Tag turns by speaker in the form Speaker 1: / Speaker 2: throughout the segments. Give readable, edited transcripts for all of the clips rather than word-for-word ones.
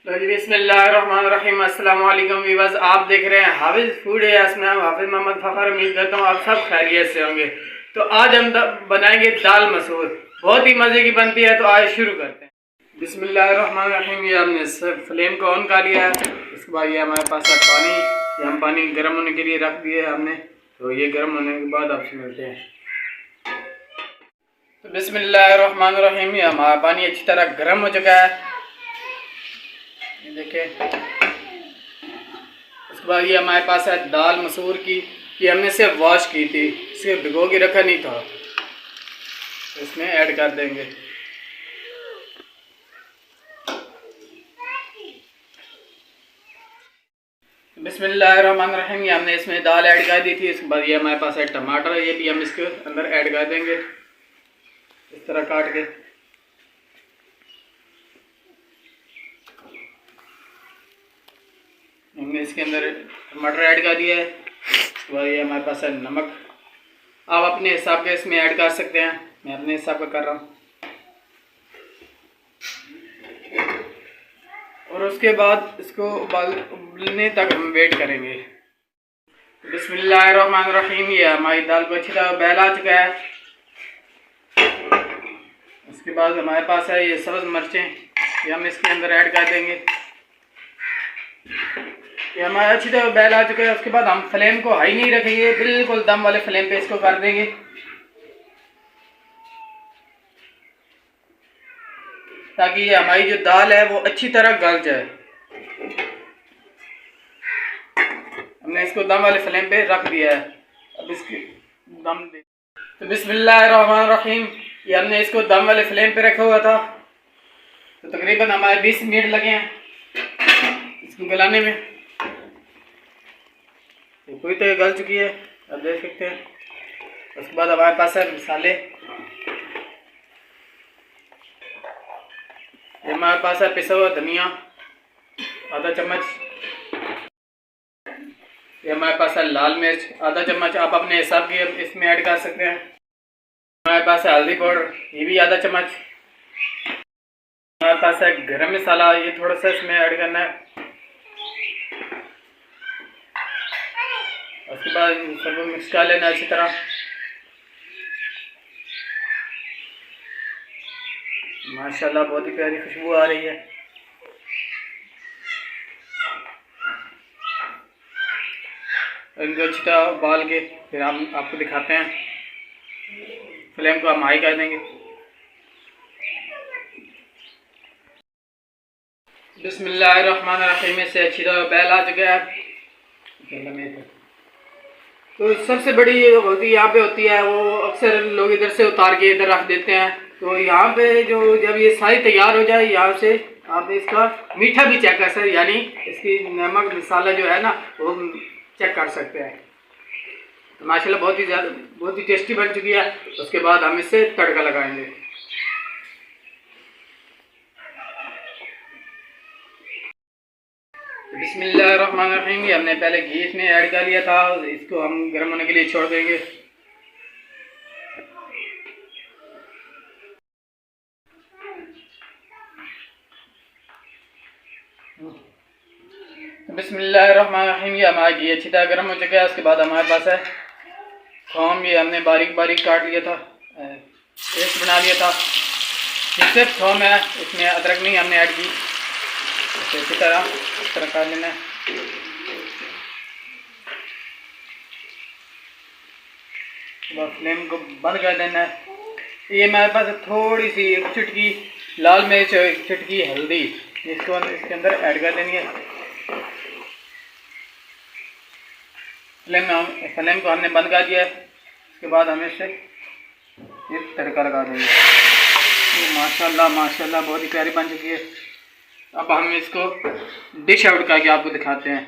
Speaker 1: बिस्मिल्लाहिर्रहमानिर्रहीम। अस्सलाम वालेकुम वीवर्स, आप देख रहे हैं हाफिज फूड है। मैं हाफिज मोहम्मद फ़खर। उम्मीद करता हूँ आप सब खैरियत से होंगे। तो आज हम बनाएंगे दाल मसूर। बहुत ही मज़े की बनती है। तो आज शुरू करते हैं। बिस्मिल्लाहिर्रहमानिर्रहीम। ये हमने फ्लेम को ऑन कर लिया है। इसके बाद ये हमारे पास है पानी। ये हम पानी गर्म होने के लिए रख दिए हमने। तो ये गर्म होने के बाद आपसे मिलते हैं। तो बिस्मिल्लाहिर्रहमानिर्रहीम। ये हमारा पानी अच्छी तरह गर्म हो चुका है। ये देखिए। उसके बाद ये हमारे पास है दाल मसूर की। ये हमने सिर्फ वॉश की थी, इसे भिगो के रखा नहीं था। तो इसमें ऐड कर देंगे। बिस्मिल्लाहिर्रहमानिर्रहीम। ये हमने इसमें दाल ऐड कर दी थी। इसके बाद ये हमारे पास है टमाटर। ये भी हम इसके अंदर ऐड कर देंगे इस तरह काट के। हमने इसके अंदर टमाटर ऐड कर दिया है। उसके बाद ये हमारे पास है नमक। आप अपने हिसाब के इसमें ऐड कर सकते हैं, मैं अपने हिसाब का कर रहा हूँ। और उसके बाद इसको उबलने तक हम वेट करेंगे। बिस्मिल्लाहिर्रहमानिर्रहीम। ये हमारी दाल को अच्छी तरह बहला चुका है। उसके बाद हमारे पास है ये सब्ज़ मिर्चें। ये हम इसके अंदर ऐड कर देंगे। ये हमारा अच्छी तरह बैल आ चुका है। उसके बाद हम फ्लेम को हाई नहीं रखेंगे, बिल्कुल दम वाले फ्लेम पे इसको कर देंगे। ताकि ये हमारी जो दाल है वो अच्छी तरह गल जाए। हमने इसको दम वाले फ्लेम पे रख दिया है। अब इसकी दम दे। तो बिस्मिल्लाहिर्रहमानिर्रहीम। ये हमने इसको दम वाले फ्लेम पे रखा हुआ था। तो तकरीबन हमारे 20 मिनट लगे हैं इसको गलाने में। पूरी तरह गल चुकी है, अब देख सकते हैं। उसके बाद हमारे पास है मसाले। ये हमारे पास है पिसा हुआ धनिया आधा चम्मच। ये हमारे पास है लाल मिर्च आधा चम्मच। आप अपने हिसाब की इसमें ऐड कर सकते हैं। हमारे पास है हल्दी पाउडर, ये भी आधा चम्मच। हमारे पास है गरम मसाला, ये थोड़ा सा इसमें ऐड करना है। उसके बाद सबको मिक्स कर लेना अच्छी तरह। माशाल्लाह बहुत ही प्यारी खुशबू आ रही है। इनको अच्छी तरह उबाल के फिर हम आपको दिखाते हैं। फ्लेम को हम हाई कर देंगे। बिस्मिल्लाहिर्रहमानिर्रहीम। से अच्छी तरह बैल आ चुका है। तो सबसे बड़ी गलती यहाँ पे होती है, वो अक्सर लोग इधर से उतार के इधर रख देते हैं। तो यहाँ पे जो जब ये सारी तैयार हो जाए, यहाँ से आप इसका मीठा भी चेक कर सकते हैं, यानी इसकी नमक मसाला जो है ना वो चेक कर सकते हैं। तो माशाल्लाह बहुत ही टेस्टी बन चुकी है। उसके बाद हम इससे तड़का लगाएंगे। बिस्मिल्लाहिर्रहमानिर्रहीम। ये हमने पहले घी इसमें ऐड कर लिया था, इसको हम गर्म होने के लिए छोड़ देंगे। बिस्मिल्लाहिर्रहमानिर्रहीम। ये हमारा घी अच्छी तरह गर्म हो चुका है। उसके बाद हमारे पास है थोम। ये हमने बारीक बारीक काट लिया था, पेस्ट बना लिया था। ये सिर्फ थोम है, इसमें अदरक नहीं हमने ऐड की। इसी तरह कर लेना है। फ्लेम को बंद कर देना है। ये हमारे पास थोड़ी सी एक चुटकी लाल मिर्च और एक चुटकी हल्दी, इसको इसके अंदर ऐड कर देनी है। फ्लेम को हमने बंद कर दिया है। उसके बाद हमें इससे ये तड़का लगा देंगे। ये माशाल्लाह बहुत ही प्यारी बन चुकी है। अब हम इसको डिश आउट करके आपको दिखाते हैं।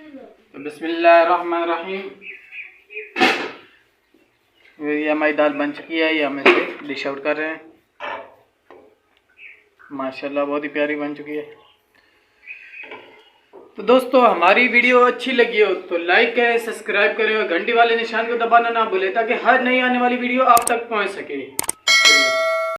Speaker 1: तो बिस्मिल्लाहिर्रहमानिर्रहीम। ये हमारी दाल बन चुकी है। ये हम इसे डिश आउट कर रहे हैं। माशाल्लाह बहुत ही प्यारी बन चुकी है। तो दोस्तों, हमारी वीडियो अच्छी लगी हो तो लाइक करें, सब्सक्राइब करें और घंटी वाले निशान को दबाना ना भूलें, ताकि हर नई आने वाली वीडियो आप तक पहुंच सके।